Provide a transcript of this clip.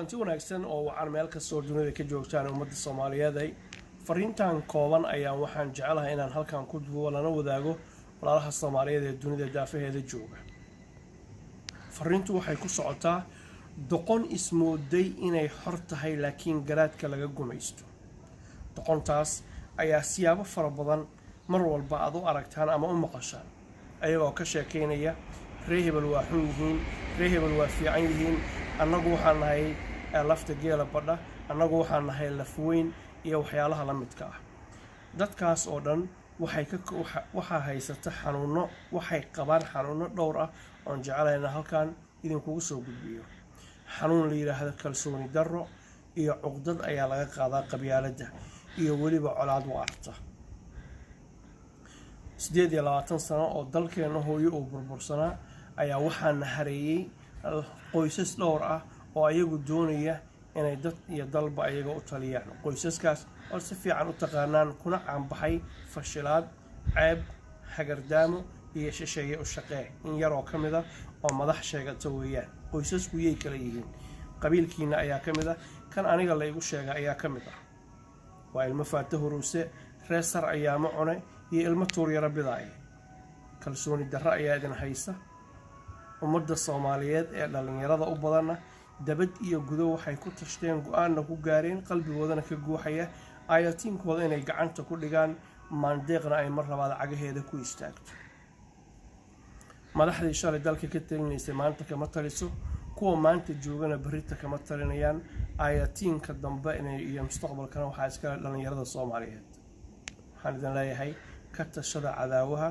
kulanti wanaagsan oo waxaan meel kastoo dunida ka joogtaan ummadda Soomaaliyeed ay fariintan kooban ayaan waxaan jecelahay inaan halkan ku duubo lana wadaago walaalaha Soomaaliyeed ee dunida daafaheeda jooga. Fariintu waxay ku socotaa doqon ismooday inay xor tahay laakiin garaadka laga gumaysto. Doqontaas ayaa siyaabo fara badan mar walba aad u aragtaan ama u maqashaan ayagoo ka sheekeynaya reehebel waa xun yihiin, reehebel waa fiican yihiin, annagu waxaan nahay lafta geela badha, annagu waxaan nahay laf weyn iyo waxyaalaha la midka ah. Dadkaas oo dhan waxaa haysata xanuuno, waxay qabaan xanuuno dhowr ah oo jecelayna halkan idinkugu soo gudbiyo. Xanuun la yiraahdo kalsooni darro iyo cuqdad ayaa laga qaadaa qabyaaladda iyo weliba colaad waarta. 28 sano oo dalkeena hooyo oo burbursanaa ayaa waxaan hareeyay qoysas dhowr ah oo ayagu doonaya inay dad iyo dalba ayaga u taliyaan. Qoysaskaas oo si fiican u taqaanaan kuna caanbaxay fashilaad, ceeb, hagardaamo iyo shisheeye u shaqee in yar oo kamid ah oo madax sheegata weeyaan. Qoysasku yey kala yihiin. Qabiilkiina ayaa kamid ah, kan aniga la igu sheegay ayaa kamid ah. Waa ilmo faata huruuse, reesar ayaa ma cunay iyo ilmo tuur yara bidaay. Kalsooni darro ayaa idin haysa. ummadda Soomaaliyeed ee dhalinyarada u badan dabad iyo gudo waxay ku tashteen go'aan ku gaareen qalbigoodana ka guuxaya ayatiinkooda inay gacanta ku dhigaan maandeeqna ay mar labaad cagaheeda ku istaagto. Madaxdii shalay dalka ka talinaysay maanta kama taliso, kuwa maanta joogana barita kama talinayaan ayatiinka dambe iyo mustaqbalkana waxa iska dhalinyarada Soomaaliyeed. Waxaan idin leeyahay ka tashada cadaawaha